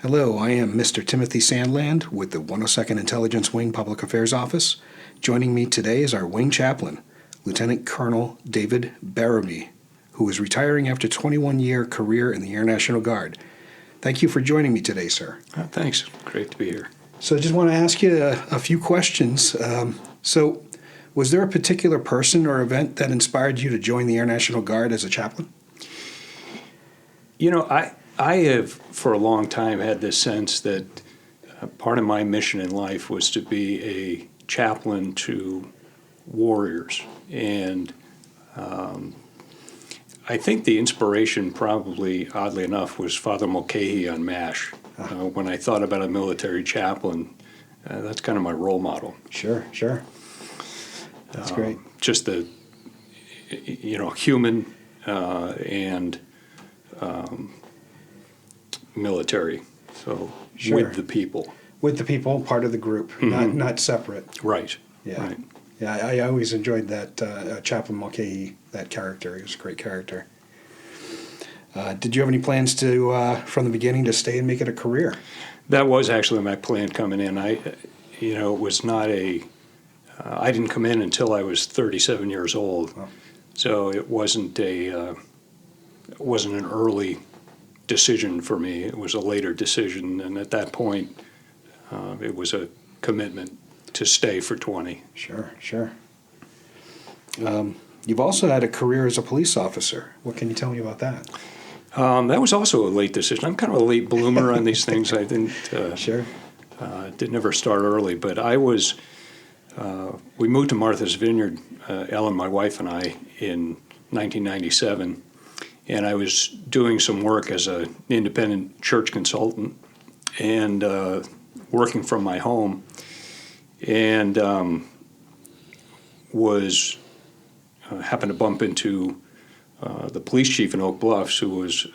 Hello, I am Mr. Timothy Sandland with the 102nd Intelligence Wing Public Affairs Office. Joining me today is our Wing Chaplain, Lieutenant Colonel David Berube, who is retiring after a 21-year career in the Air National Guard. Thank you for joining me today, sir. Thanks. Great to be here. So I just want to ask you a few questions. Was there a particular person or event that inspired you to join the Air National Guard as a chaplain? You know, I have for a long time had this sense that part of my mission in life was to be a chaplain to warriors. And I think the inspiration probably, oddly enough, was Father Mulcahy on MASH. When I thought about a military chaplain, that's kind of my role model. Sure. That's great. Just the, human and military. So Sure. with the people. With the people, part of the group, not separate. Right. Yeah. Right. Yeah, I always enjoyed that Chaplain Mulcahy, that character. He was a great character. Did you have any plans to, from the beginning, to stay and make it a career? That was actually my plan coming in. It was not I didn't come in until I was 37 years old. Oh. So it wasn't an early decision for me. It was a later decision, and at that point, it was a commitment to stay for 20. Sure. You've also had a career as a police officer. What can you tell me about that? That was also a late decision. I'm kind of a late bloomer on these things. I didn't. Sure. Did never start early, but I was. We moved to Martha's Vineyard, Ellen, my wife, and I, in 1997, and I was doing some work as an independent church consultant and working from my home, and happened to bump into the police chief in Oak Bluffs, who was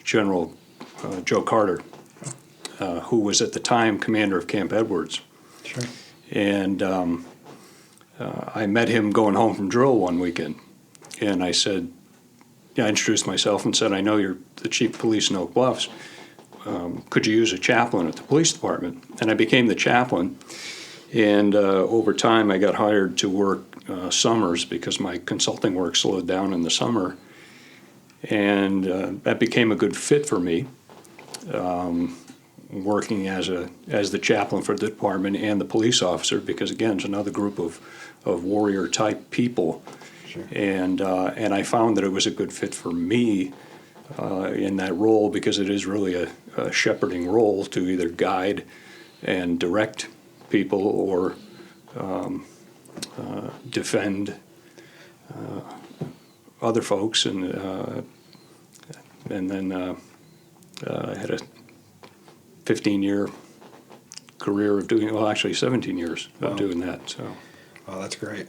General Joe Carter, who was at the time commander of Camp Edwards. Sure. And I met him going home from drill one weekend, and I introduced myself and said, I know you're the chief of police in Oak Bluffs. Could you use a chaplain at the police department? And I became the chaplain, and over time I got hired to work summers because my consulting work slowed down in the summer, and that became a good fit for me. Working as the chaplain for the department and the police officer, because again, it's another group of warrior type people. Sure. And I found that it was a good fit for me in that role, because it is really a shepherding role to either guide and direct people or defend other folks, and then I had a 15-year career of doing, actually 17 years of doing that. So, Oh, that's great.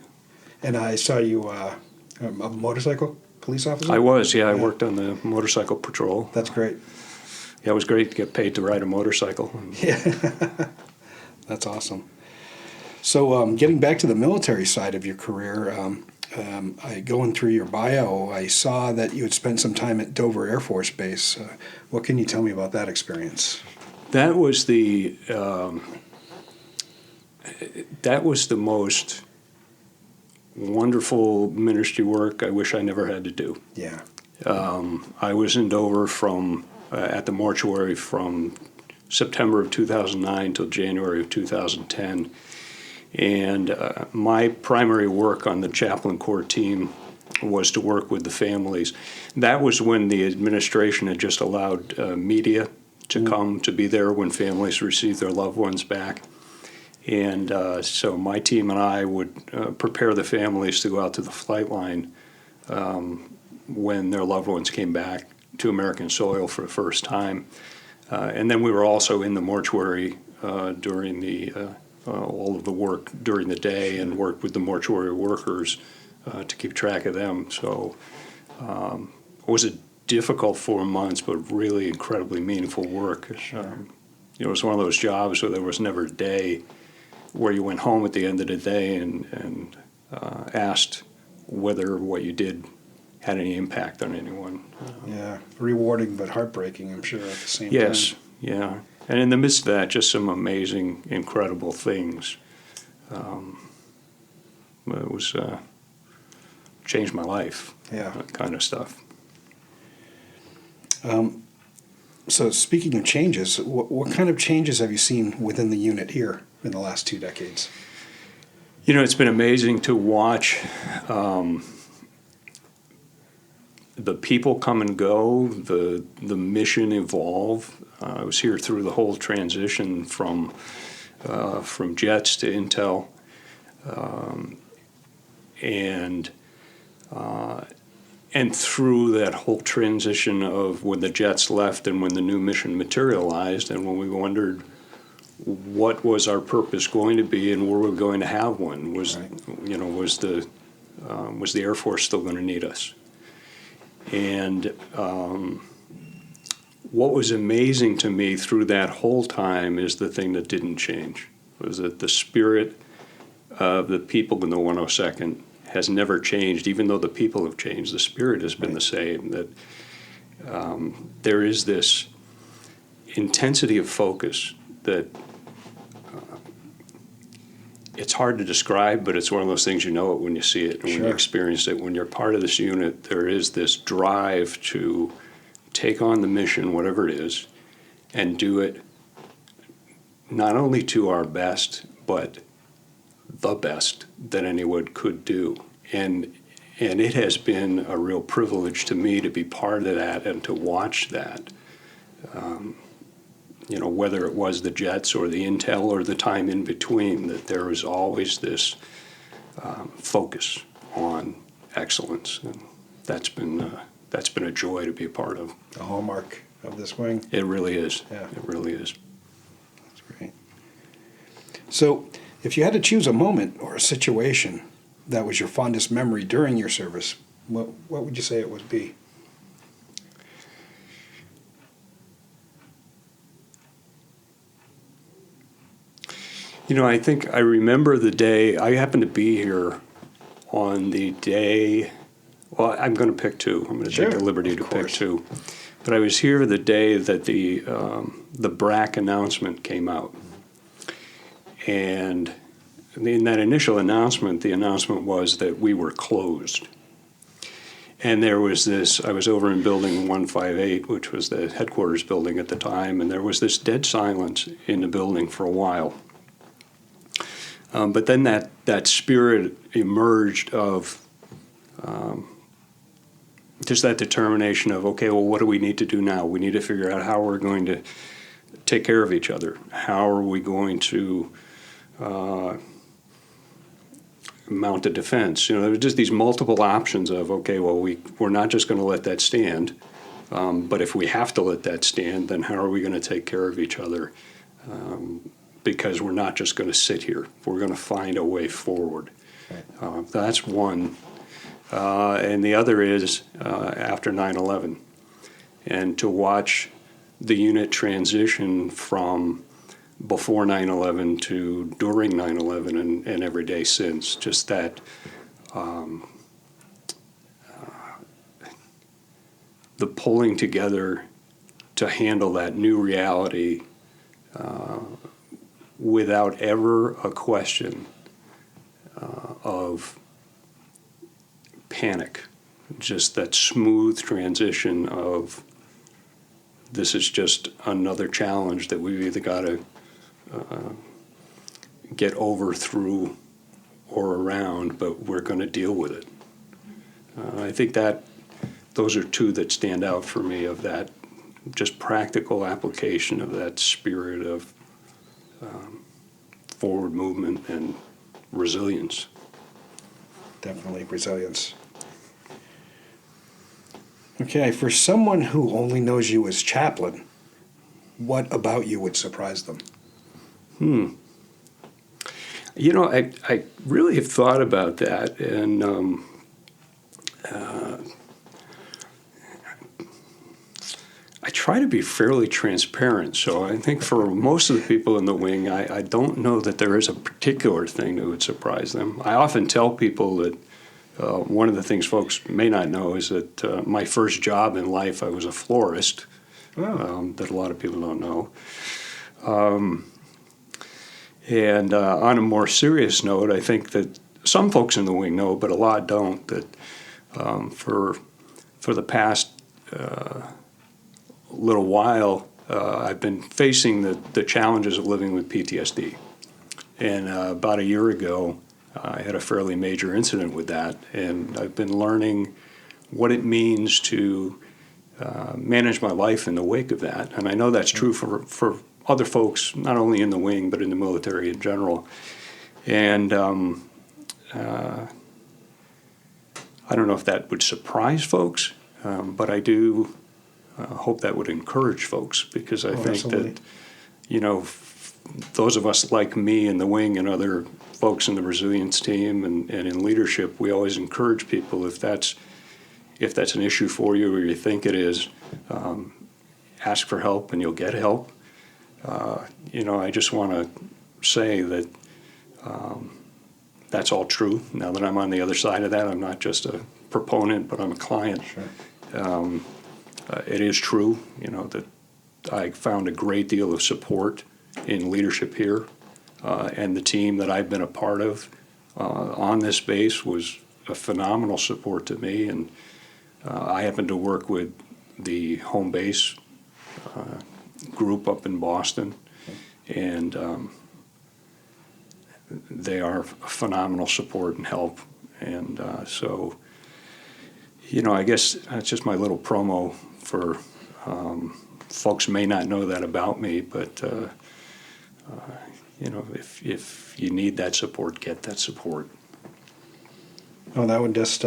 And I saw you a motorcycle police officer? I was, I worked on the motorcycle patrol. That's great. Yeah, it was great to get paid to ride a motorcycle. Yeah, that's awesome. So getting back to the military side of your career, going through your bio, I saw that you had spent some time at Dover Air Force Base. What can you tell me about that experience? That was the most wonderful ministry work I wish I never had to do. Yeah. I was in Dover at the mortuary from September of 2009 till January of 2010. And my primary work on the chaplain corps team was to work with the families. That was when the administration had just allowed media to come to be there when families received their loved ones back. And so my team and I would prepare the families to go out to the flight line when their loved ones came back to American soil for the first time. And then we were also in the mortuary during all of the work during the day, and worked with the mortuary workers to keep track of them. So it was a difficult 4 months, but really incredibly meaningful work. Sure. It was one of those jobs where there was never a day where you went home at the end of the day and asked whether what you did had any impact on anyone. Yeah, rewarding but heartbreaking, I'm sure, at the same time. Yes, Yeah. And in the midst of that, just some amazing, incredible things. It was changed my life. Yeah. That kind of stuff. So speaking of changes, what kind of changes have you seen within the unit here in the last 2 decades? You know, it's been amazing to watch the people come and go, the mission evolve. I was here through the whole transition from jets to Intel, and through that whole transition of when the jets left and when the new mission materialized, and when we wondered what was our purpose going to be and were we going to have one? Was the Air Force still going to need us? And what was amazing to me through that whole time is the thing that didn't change, was that the spirit of the people in the 102nd has never changed. Even though the people have changed, the spirit has been the same. That there is this intensity of focus that it's hard to describe, but it's one of those things, you know it when you see it and when you experience it. When you're part of this unit, there is this drive to take on the mission, whatever it is, and do it not only to our best, but the best that anyone could do. And it has been a real privilege to me to be part of that and to watch that. Whether it was the jets or the Intel or the time in between, that there was always this focus on excellence. And that's been a joy to be a part of. The hallmark of this wing. It really is. Yeah. It really is. That's great. So, if you had to choose a moment or a situation that was your fondest memory during your service, what would you say it would be? I think I remember the day. I happened to be here on the day. Well, I'm going to pick two. I'm going to take the liberty to pick two. But I was here the day that the BRAC announcement came out. And in that initial announcement, the announcement was that we were closed. And there was this, I was over in building 158, which was the headquarters building at the time, and there was this dead silence in the building for a while. But then that spirit emerged of just that determination of, okay, well, what do we need to do now? We need to figure out how we're going to take care of each other. How are we going to mount a defense? There were just these multiple options of, okay, well, we're not just going to let that stand, but if we have to let that stand, then how are we going to take care of each other? Because we're not just going to sit here. We're going to find a way forward. That's one. And the other is after 9/11. And to watch the unit transition from before 9/11 to during 9/11 and every day since, just that the pulling together to handle that new reality without ever a question of panic, just that smooth transition of this is just another challenge that we've either got to get over, through, or around, but we're going to deal with it. I think that those are two that stand out for me, of that just practical application of that spirit of forward movement and resilience. Definitely resilience. Okay, for someone who only knows you as chaplain, what about you would surprise them? I really have thought about that, and I try to be fairly transparent. So I think for most of the people in the wing, I don't know that there is a particular thing that would surprise them. I often tell people that one of the things folks may not know is that my first job in life, I was a florist. that a lot of people don't know. And on a more serious note, I think that some folks in the wing know, but a lot don't, that for the past little while, I've been facing the challenges of living with PTSD. And about a year ago, I had a fairly major incident with that, and I've been learning what it means to manage my life in the wake of that. And I know that's true for other folks, not only in the wing, but in the military in general. And I don't know if that would surprise folks, but I do hope that would encourage folks, because I think absolutely. that, those of us like me in the wing and other folks in the resilience team and in leadership, we always encourage people, if that's an issue for you or you think it is, ask for help and you'll get help. I just want to say that that's all true. Now that I'm on the other side of that, I'm not just a proponent, but I'm a client. Sure. It is true, that I found a great deal of support in leadership here, and the team that I've been a part of on this base was a phenomenal support to me. And I happen to work with the home base group up in Boston, and they are phenomenal support and help. And so, I guess that's just my little promo for folks may not know that about me, but if you need that support, get that support. Well, that would just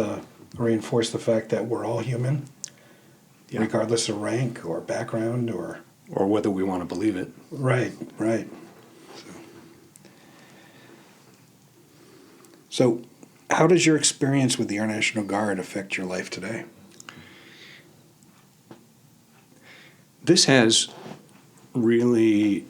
reinforce the fact that we're all human, regardless of rank or background or whether we want to believe it. Right. So how does your experience with the Air National Guard affect your life today? This has really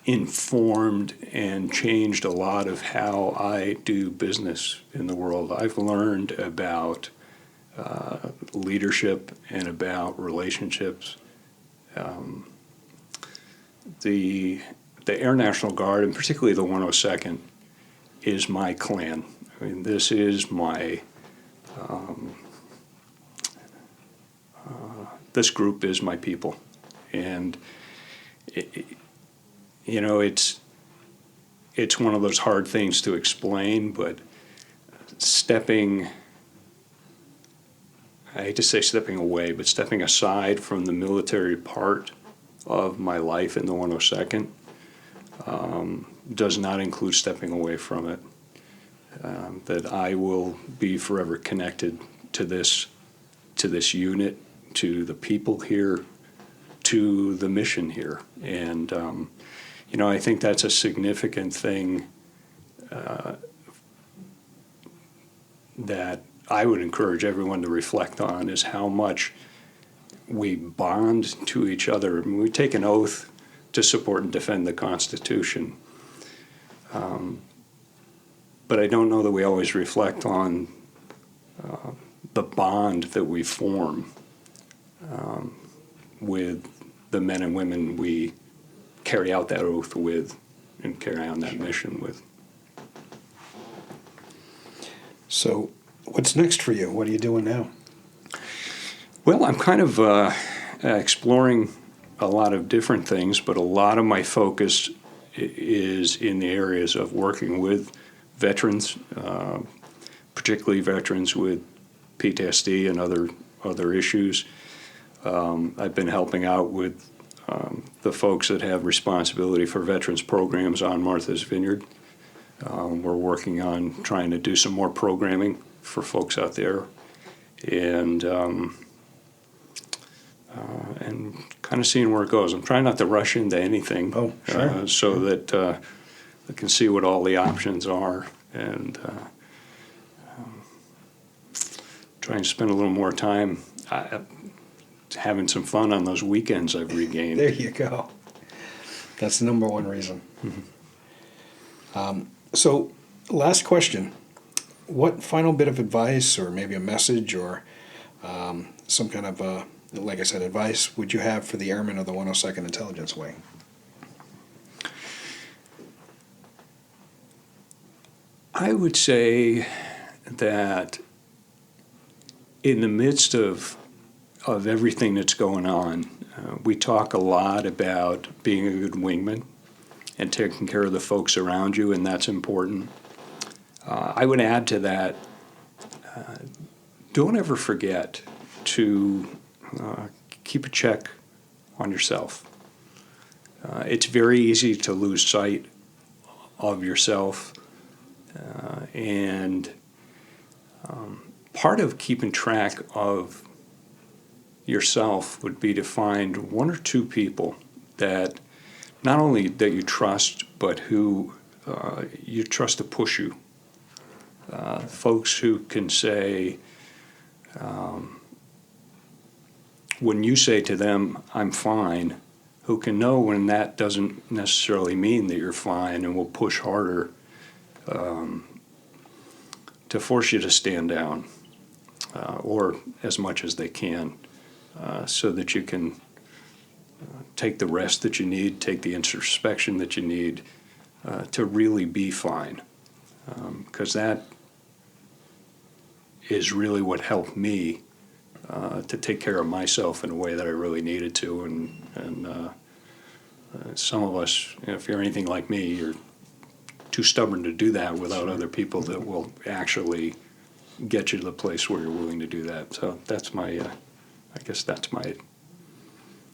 informed and changed a lot of how I do business in the world. I've learned about leadership and about relationships. The Air National Guard, and particularly the 102nd, is my clan. I mean, this is my this group is my people. And it's one of those hard things to explain, but I hate to say stepping away, but stepping aside from the military part of my life in the 102nd does not include stepping away from it. That I will be forever connected to this unit, to the people here, to the mission here. And, I think that's a significant thing that I would encourage everyone to reflect on, is how much we bond to each other. I mean, we take an oath to support and defend the Constitution. But I don't know that we always reflect on the bond that we form with the men and women we carry out that oath with and carry on that mission with. So what's next for you? What are you doing now? Well, I'm kind of exploring a lot of different things, but a lot of my focus is in the areas of working with veterans, particularly veterans with PTSD and other issues. I've been helping out with the folks that have responsibility for veterans programs on Martha's Vineyard. We're working on trying to do some more programming for folks out there, and kind of seeing where it goes. I'm trying not to rush into anything, so that I can see what all the options are, and trying to spend a little more time having some fun on those weekends I've regained. There you go. That's the number one reason. Mm-hmm. So, last question. What final bit of advice, or maybe a message, or some kind of like I said, advice would you have for the airmen of the 102nd Intelligence Wing? I would say that in the midst of everything that's going on, we talk a lot about being a good wingman and taking care of the folks around you, and that's important. I would add to that, don't ever forget to keep a check on yourself. It's very easy to lose sight of yourself, and part of keeping track of yourself would be to find one or two people that not only that you trust, but who you trust to push you. Folks who can say, when you say to them, I'm fine, who can know when that doesn't necessarily mean that you're fine and will push harder to force you to stand down, or as much as they can, so that you can take the rest that you need, take the introspection that you need to really be fine. Because that is really what helped me to take care of myself in a way that I really needed to. And some of us, if you're anything like me, you're too stubborn to do that without other people that will actually get you to the place where you're willing to do that. So that's my, I guess that's my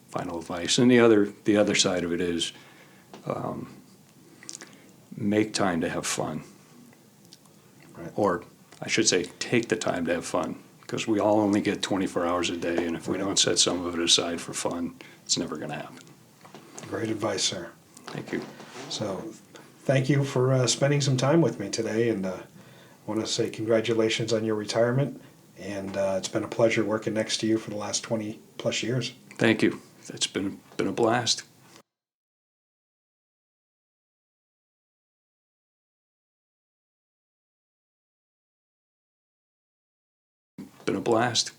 final advice. And the other side of it is make time to have fun. Right. Or I should say, take the time to have fun, because we all only get 24 hours a day, and if we don't set some of it aside for fun, it's never going to happen. Great advice, sir. Thank you. So thank you for spending some time with me today, and I want to say congratulations on your retirement, and it's been a pleasure working next to you for the last 20 plus years. Thank you. It's been a blast. Been a blast.